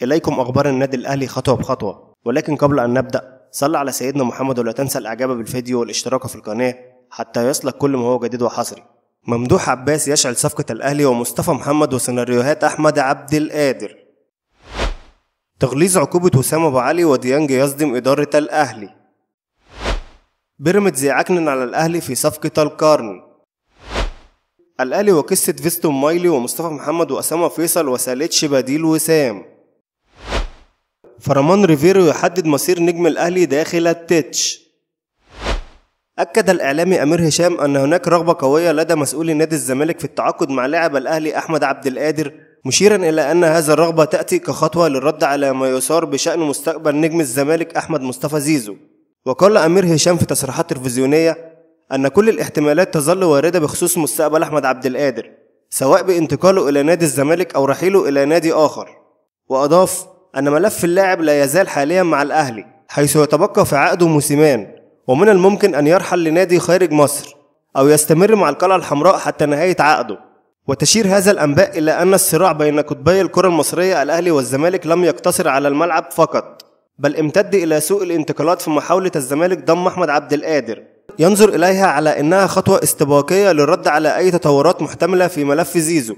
إليكم أخبار النادي الأهلي خطوة بخطوة، ولكن قبل أن نبدأ صل على سيدنا محمد ولا تنسى الإعجاب بالفيديو والاشتراك في القناة حتى يصلك كل ما هو جديد وحصري. ممدوح عباس يشعل صفقة الأهلي ومصطفى محمد وسيناريوهات أحمد عبد القادر. تغليظ عقوبة وسام أبو علي وديانج يصدم إدارة الأهلي. بيراميدز يعكنن على الأهلي في صفقة القرن. الأهلي وقصة فيستون مايلي ومصطفى محمد وأسامة فيصل وسالتش بديل وسام. فرمان ريفيرو يحدد مصير نجم الأهلي داخل التتش. أكد الإعلامي أمير هشام أن هناك رغبة قوية لدى مسؤولي نادي الزمالك في التعاقد مع لاعب الأهلي أحمد عبد القادر، مشيرا إلى أن هذا الرغبة تأتي كخطوة للرد على ما يثار بشأن مستقبل نجم الزمالك أحمد مصطفى زيزو. وقال أمير هشام في تصريحات تلفزيونية أن كل الاحتمالات تظل واردة بخصوص مستقبل أحمد عبد القادر، سواء بانتقاله إلى نادي الزمالك أو رحيله إلى نادي آخر. وأضاف أن ملف اللاعب لا يزال حاليا مع الأهلي، حيث يتبقى في عقده موسمان، ومن الممكن أن يرحل لنادي خارج مصر أو يستمر مع القلعة الحمراء حتى نهاية عقده. وتشير هذا الأنباء إلى أن الصراع بين قطبي الكرة المصرية الأهلي والزمالك لم يقتصر على الملعب فقط، بل امتد إلى سوق الانتقالات في محاولة الزمالك ضم أحمد عبد القادر، ينظر إليها على أنها خطوة استباقية للرد على أي تطورات محتملة في ملف زيزو.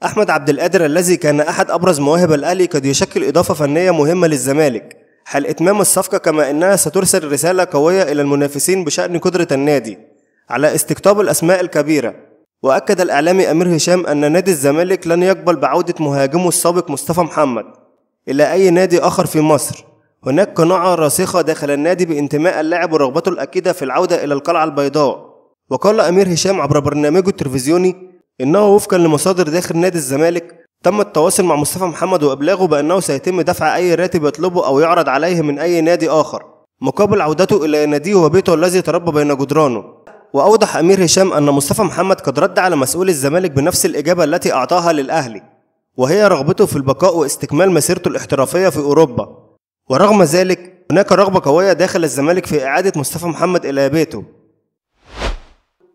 أحمد عبد القادر الذي كان أحد أبرز مواهب الأهلي قد يشكل إضافة فنية مهمة للزمالك حال إتمام الصفقة، كما أنها سترسل رسالة قوية إلى المنافسين بشأن قدرة النادي على استقطاب الأسماء الكبيرة. وأكد الإعلامي أمير هشام أن نادي الزمالك لن يقبل بعودة مهاجمه السابق مصطفى محمد إلى أي نادي آخر في مصر. هناك قناعة راسخة داخل النادي بانتماء اللاعب ورغبته الأكيدة في العودة إلى القلعة البيضاء. وقال أمير هشام عبر برنامجه التلفزيوني إنه وفقا لمصادر داخل نادي الزمالك تم التواصل مع مصطفى محمد وإبلاغه بأنه سيتم دفع أي راتب يطلبه أو يعرض عليه من أي نادي آخر مقابل عودته إلى ناديه وبيته الذي تربى بين جدرانه. وأوضح أمير هشام أن مصطفى محمد قد رد على مسؤول الزمالك بنفس الإجابة التي أعطاها للأهلي، وهي رغبته في البقاء واستكمال مسيرته الاحترافية في أوروبا. ورغم ذلك هناك رغبة قوية داخل الزمالك في إعادة مصطفى محمد إلى بيته.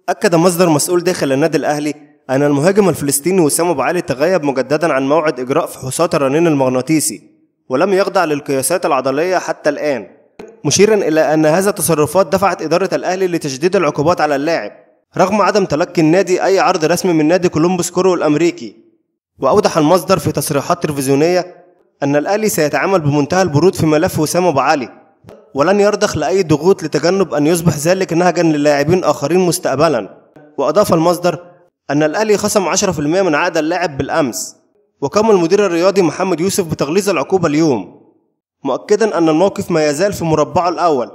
أكد مصدر مسؤول داخل النادي الأهلي أن المهاجم الفلسطيني وسام أبو علي تغيب مجددا عن موعد إجراء فحوصات الرنين المغناطيسي ولم يخضع للقياسات العضلية حتى الآن، مشيرا إلى أن هذا التصرفات دفعت إدارة الأهلي لتشديد العقوبات على اللاعب رغم عدم تلقي النادي أي عرض رسمي من نادي كولومبوس كورو الأمريكي. وأوضح المصدر في تصريحات تلفزيونية أن الأهلي سيتعامل بمنتهى البرود في ملف وسام أبو علي ولن يرضخ لأي ضغوط لتجنب أن يصبح ذلك نهجا للاعبين آخرين مستقبلا. وأضاف المصدر أن الأهلي خصم 10% من عقد اللاعب بالأمس، وقام المدير الرياضي محمد يوسف بتغليظ العقوبة اليوم، مؤكدا أن الموقف ما يزال في مربعه الأول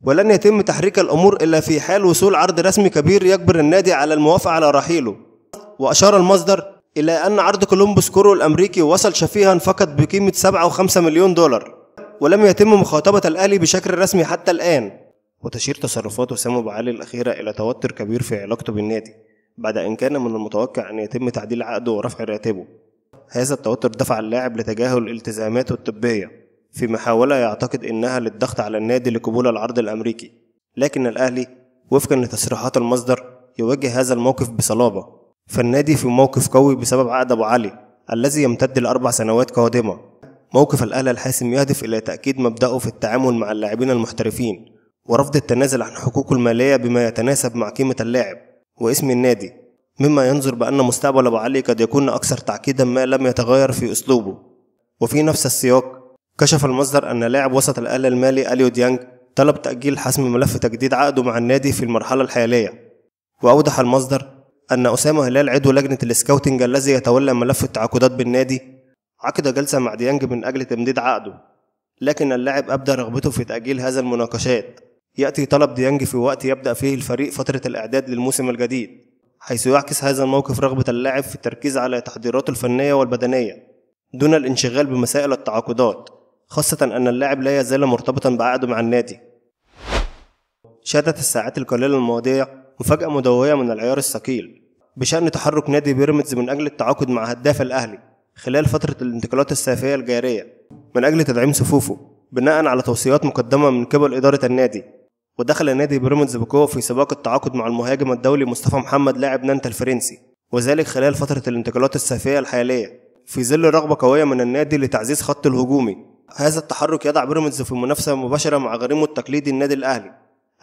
ولن يتم تحريك الأمور إلا في حال وصول عرض رسمي كبير يجبر النادي على الموافقة على رحيله. وأشار المصدر إلى أن عرض كولومبوس كورو الأمريكي وصل شفيها فقط بقيمة 7.5 مليون دولار ولم يتم مخاطبة الأهلي بشكل رسمي حتى الآن. وتشير تصرفات وسام أبو علي الأخيرة إلى توتر كبير في علاقته بالنادي بعد أن كان من المتوقع أن يتم تعديل عقده ورفع راتبه. هذا التوتر دفع اللاعب لتجاهل التزاماته الطبية في محاولة يعتقد أنها للضغط على النادي لقبول العرض الأمريكي، لكن الأهلي وفقا لتصريحات المصدر يواجه هذا الموقف بصلابة، فالنادي في موقف قوي بسبب عقد أبو علي الذي يمتد ل4 سنوات قادمة. موقف الأهلي الحاسم يهدف إلى تأكيد مبدأه في التعامل مع اللاعبين المحترفين ورفض التنازل عن حقوقه المالية بما يتناسب مع قيمة اللاعب واسم النادي، مما ينظر بأن مستقبل أبو علي قد يكون أكثر تعقيدا ما لم يتغير في أسلوبه. وفي نفس السياق كشف المصدر أن لاعب وسط الأهلي المالي أليو ديانج طلب تأجيل حسم ملف تجديد عقده مع النادي في المرحلة الحالية. وأوضح المصدر أن أسامة هلال عضو لجنة السكاوتنج الذي يتولى ملف التعاقدات بالنادي عقد جلسة مع ديانج من أجل تمديد عقده، لكن اللاعب أبدى رغبته في تأجيل هذا المناقشات. يأتي طلب ديانج في وقت يبدأ فيه الفريق فترة الإعداد للموسم الجديد، حيث يعكس هذا الموقف رغبة اللاعب في التركيز على تحضيراته الفنية والبدنية دون الانشغال بمسائل التعاقدات، خاصة أن اللاعب لا يزال مرتبطا بعقده مع النادي. شهدت الساعات القليلة الماضية مفاجأة مدوية من العيار الثقيل بشأن تحرك نادي بيراميدز من أجل التعاقد مع هداف الأهلي خلال فترة الانتقالات الصيفية الجارية من أجل تدعيم صفوفه بناء على توصيات مقدمة من قبل إدارة النادي. ودخل نادي بيراميدز بقوة في سباق التعاقد مع المهاجم الدولي مصطفى محمد لاعب نانت الفرنسي، وذلك خلال فترة الانتقالات الصيفية الحالية في ظل رغبة قوية من النادي لتعزيز خط الهجومي. هذا التحرك يضع بيراميدز في منافسة مباشرة مع غريمه التقليدي النادي الأهلي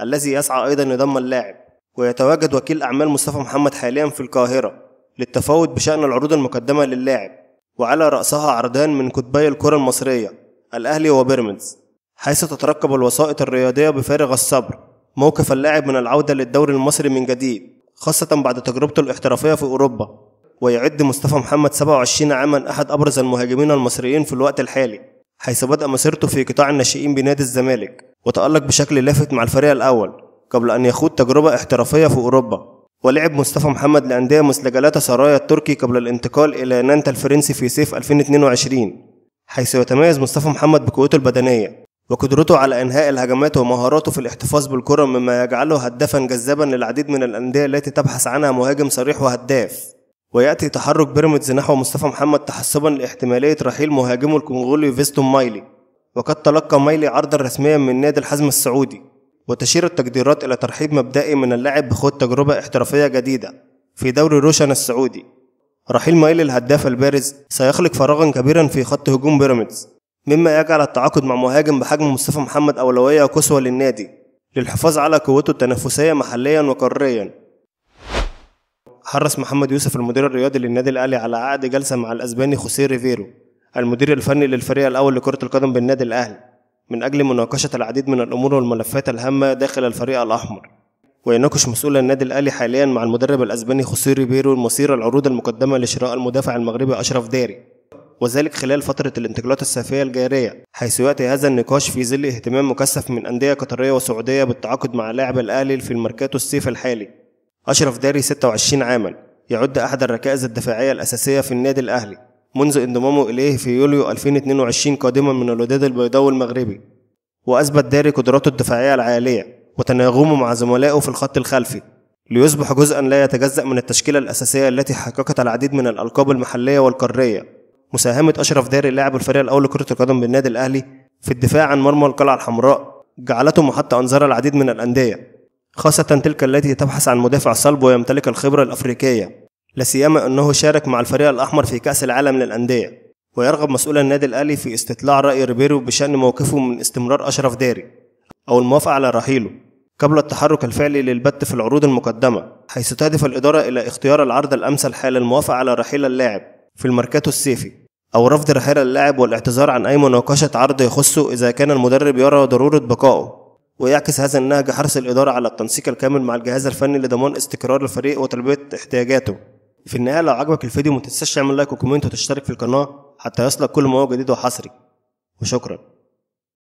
الذي يسعى أيضا لضم اللاعب. ويتواجد وكيل أعمال مصطفى محمد حاليا في القاهرة للتفاوض بشأن العروض المقدمة للاعب، وعلى رأسها عرضان من قطبي الكرة المصرية الأهلي وبيراميدز، حيث تترقب الوسائط الرياضية بفارغ الصبر موقف اللاعب من العودة للدوري المصري من جديد، خاصة بعد تجربته الاحترافية في أوروبا. ويعد مصطفى محمد 27 عاما أحد أبرز المهاجمين المصريين في الوقت الحالي، حيث بدأ مسيرته في قطاع الناشئين بنادي الزمالك وتألق بشكل لافت مع الفريق الأول قبل أن يخوض تجربة احترافية في أوروبا. ولعب مصطفى محمد لأندية مثل جالاتا سرايا التركي قبل الانتقال إلى نانتا الفرنسي في صيف 2022، حيث يتميز مصطفى محمد بقوته البدنية وقدرته على إنهاء الهجمات ومهاراته في الاحتفاظ بالكرة، مما يجعله هدافا جذابا للعديد من الأندية التي تبحث عنها مهاجم صريح وهداف. ويأتي تحرك بيراميدز نحو مصطفى محمد تحسبا لاحتمالية رحيل مهاجمه الكونغولي فيستون مايلي، وقد تلقى مايلي عرضا رسميا من نادي الحزم السعودي. وتشير التقديرات إلى ترحيب مبدئي من اللاعب بخوض تجربة احترافية جديدة في دوري روشن السعودي. رحيل مايلي الهداف البارز سيخلق فراغا كبيرا في خط هجوم بيراميدز، مما يجعل التعاقد مع مهاجم بحجم مصطفى محمد أولوية قصوى للنادي للحفاظ على قوته التنافسية محليا وقاريا. حرص محمد يوسف المدير الرياضي للنادي الأهلي على عقد جلسة مع الأسباني خوسيه ريفيرو المدير الفني للفريق الأول لكرة القدم بالنادي الأهلي من أجل مناقشة العديد من الأمور والملفات الهامة داخل الفريق الأحمر. ويناقش مسؤول النادي الأهلي حاليا مع المدرب الأسباني خوسيه ريفيرو مصير العروض المقدمة لشراء المدافع المغربي أشرف داري، وذلك خلال فترة الانتقالات الصيفية الجارية، حيث يأتي هذا النقاش في ظل اهتمام مكثف من أندية قطرية وسعودية بالتعاقد مع لاعب الأهلي في الميركاتو الصيف الحالي. أشرف داري 26 عاما يعد أحد الركائز الدفاعية الأساسية في النادي الأهلي منذ انضمامه إليه في يوليو 2022 قادما من الوداد البيضاوي المغربي. وأثبت داري قدراته الدفاعية العالية وتناغمه مع زملائه في الخط الخلفي ليصبح جزءا لا يتجزأ من التشكيلة الأساسية التي حققت العديد من الألقاب المحلية والقارية. مساهمة أشرف داري لاعب الفريق الأول لكرة القدم بالنادي الأهلي في الدفاع عن مرمى القلعة الحمراء جعلته محط أنظار العديد من الأندية، خاصة تلك التي تبحث عن مدافع صلب ويمتلك الخبرة الأفريقية، لا سيما أنه شارك مع الفريق الأحمر في كأس العالم للأندية. ويرغب مسؤول النادي الأهلي في استطلاع رأي ريبيرو بشأن موقفه من استمرار أشرف داري أو الموافقة على رحيله قبل التحرك الفعلي للبت في العروض المقدمة، حيث تهدف الإدارة إلى اختيار العرض الأمثل حال الموافقة على رحيل اللاعب في الميركاتو الصيفي أو رفض رحيل اللاعب والاعتذار عن أي مناقشة عرض يخصه إذا كان المدرب يرى ضرورة بقائه. ويعكس هذا النهج حرص الإدارة على التنسيق الكامل مع الجهاز الفني لضمان استقرار الفريق وتلبية احتياجاته. في النهاية لو عجبك الفيديو متنساش تعمل لايك وكومنت وتشترك في القناة حتى يصلك كل ما هو جديد وحصري، وشكرا.